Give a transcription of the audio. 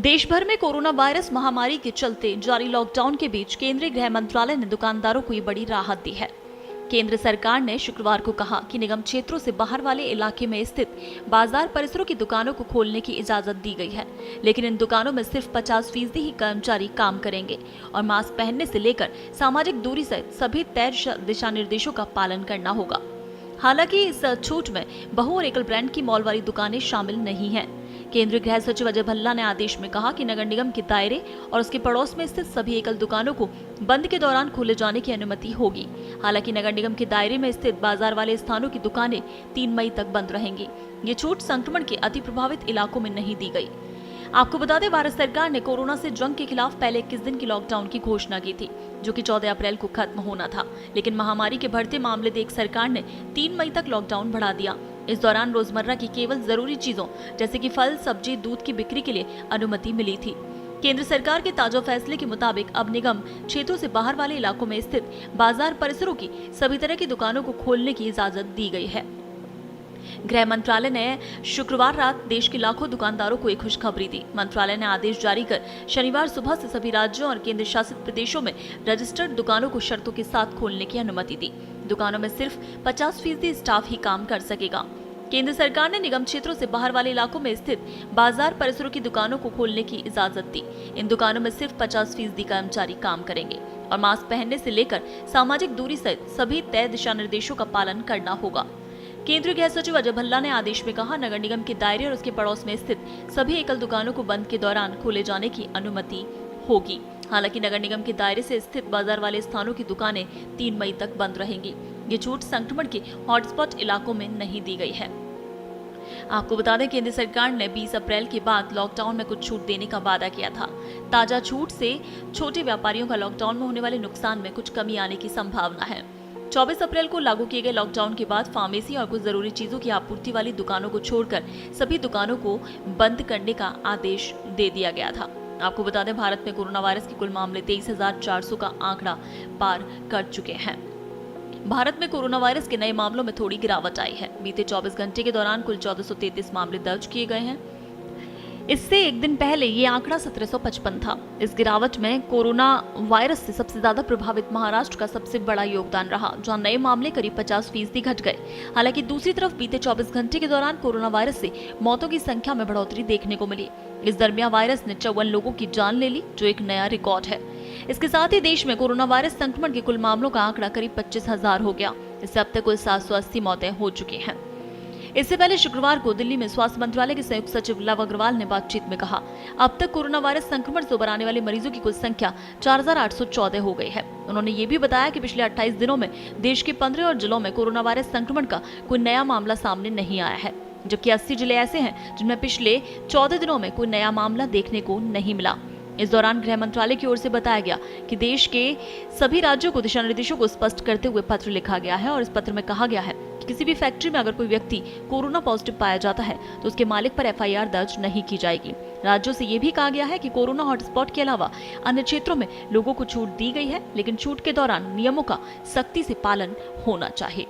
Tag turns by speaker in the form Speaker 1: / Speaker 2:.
Speaker 1: देश भर में कोरोना वायरस महामारी के चलते जारी लॉकडाउन के बीच केंद्रीय गृह मंत्रालय ने दुकानदारों को ये बड़ी राहत दी है। केंद्र सरकार ने शुक्रवार को कहा कि निगम क्षेत्रों से बाहर वाले इलाके में स्थित बाजार परिसरों की दुकानों को खोलने की इजाजत दी गई है, लेकिन इन दुकानों में सिर्फ 50% ही कर्मचारी काम करेंगे और मास्क पहनने से लेकर सामाजिक दूरी सहित सभी तय दिशा निर्देशों का पालन करना होगा। हालांकि इस छूट में बहु और एकल ब्रांड की मॉल वाली दुकानें शामिल नहीं हैं। केंद्रीय गृह सचिव अजय भल्ला ने आदेश में कहा कि नगर निगम के दायरे और उसके पड़ोस में स्थित सभी एकल दुकानों को बंद के दौरान खोले जाने की अनुमति होगी। हालांकि नगर निगम के दायरे में स्थित बाजार वाले स्थानों की दुकानें 3 मई तक बंद रहेंगी। ये छूट संक्रमण के अति प्रभावित इलाकों में नहीं दी गई। आपको बता दें, भारत सरकार ने कोरोना से जंग के खिलाफ पहले 21 दिन की लॉकडाउन की घोषणा की थी, जो कि 14 अप्रैल को खत्म होना था, लेकिन महामारी के बढ़ते मामले देख सरकार ने 3 मई तक लॉकडाउन बढ़ा दिया। इस दौरान रोजमर्रा की केवल जरूरी चीजों जैसे कि फल, सब्जी, दूध की बिक्री के लिए अनुमति मिली थी। केंद्र सरकार के ताजा फैसले के मुताबिक अब निगम क्षेत्रों से बाहर वाले इलाकों में स्थित बाजार परिसरों की सभी तरह की दुकानों को खोलने की इजाजत दी गई है। गृह मंत्रालय ने शुक्रवार रात देश के लाखों दुकानदारों को एक खुशखबरी दी। मंत्रालय ने आदेश जारी कर शनिवार सुबह से सभी राज्यों और केंद्र शासित प्रदेशों में रजिस्टर्ड दुकानों को शर्तों के साथ खोलने की अनुमति दी। दुकानों में सिर्फ 50% स्टाफ ही काम कर सकेगा। केंद्र सरकार ने निगम क्षेत्रों से बाहर वाले इलाकों में स्थित बाजार परिसरों की दुकानों को खोलने की इजाजत दी। इन दुकानों में सिर्फ 50% कर्मचारी काम करेंगे और मास्क पहनने से लेकर सामाजिक दूरी सहित सभी तय दिशा निर्देशों का पालन करना होगा। केंद्रीय गृह सचिव अजय भल्ला ने आदेश में कहा, नगर निगम के दायरे और उसके पड़ोस में स्थित सभी एकल दुकानों को बंद के दौरान खोले जाने की अनुमति होगी। हालांकि नगर निगम के दायरे से स्थित बाजार वाले स्थानों की दुकानें 3 मई तक बंद रहेंगी। ये छूट संक्रमण के हॉटस्पॉट इलाकों में नहीं दी गई है। आपको बता दें, केंद्र सरकार ने 20 अप्रैल के बाद लॉकडाउन में कुछ छूट देने का वादा किया था। ताजा छूट से छोटे व्यापारियों का लॉकडाउन में होने वाले नुकसान में कुछ कमी आने की संभावना है। 24 अप्रैल को लागू किए गए लॉकडाउन के बाद फार्मेसी और कुछ जरूरी चीजों की आपूर्ति वाली दुकानों को छोड़कर सभी दुकानों को बंद करने का आदेश दे दिया गया था। आपको बता दें, भारत में कोरोना वायरस के कुल मामले 23,400 का आंकड़ा पार कर चुके हैं। भारत में कोरोना वायरस के नए मामलों में थोड़ी गिरावट आई है। बीते 24 घंटे के दौरान कुल 1433 मामले दर्ज किए गए हैं। इससे एक दिन पहले ये आंकड़ा 1755 था। इस गिरावट में कोरोना वायरस से सबसे ज्यादा प्रभावित महाराष्ट्र का सबसे बड़ा योगदान रहा, जहां नए मामले करीब 50% घट गए। हालांकि दूसरी तरफ बीते 24 घंटे के दौरान कोरोना वायरस से मौतों की संख्या में बढ़ोतरी देखने को मिली। इस दरमियान वायरस ने 54 लोगों की जान ले ली, जो एक नया रिकॉर्ड है। इसके साथ ही देश में कोरोना वायरस संक्रमण के कुल मामलों का आंकड़ा करीब 25,000 हो गया। इससे अब तक कुल 780 मौतें हो चुकी हैं। इससे पहले शुक्रवार को दिल्ली में स्वास्थ्य मंत्रालय के संयुक्त सचिव लव अग्रवाल ने बातचीत में कहा, अब तक कोरोना वायरस संक्रमण से उबर आने वाले मरीजों की कुल संख्या 4,814 हो गई है। उन्होंने ये भी बताया कि पिछले 28 दिनों में देश के 15 और जिलों में कोरोना वायरस संक्रमण का कोई नया मामला सामने नहीं आया है, जबकि 80 जिले ऐसे हैं जिनमें पिछले 14 दिनों में कोई नया मामला देखने को नहीं मिला। इस दौरान गृह मंत्रालय की ओर से बताया गया कि देश के सभी राज्यों को दिशा निर्देशों को स्पष्ट करते हुए पत्र लिखा गया है और इस पत्र में कहा गया है कि किसी भी फैक्ट्री में अगर कोई व्यक्ति कोरोना पॉजिटिव पाया जाता है तो उसके मालिक पर FIR दर्ज नहीं की जाएगी। राज्यों से ये भी कहा गया है कि कोरोना हॉटस्पॉट के अलावा अन्य क्षेत्रों में लोगों को छूट दी गई है, लेकिन छूट के दौरान नियमों का सख्ती से पालन होना चाहिए।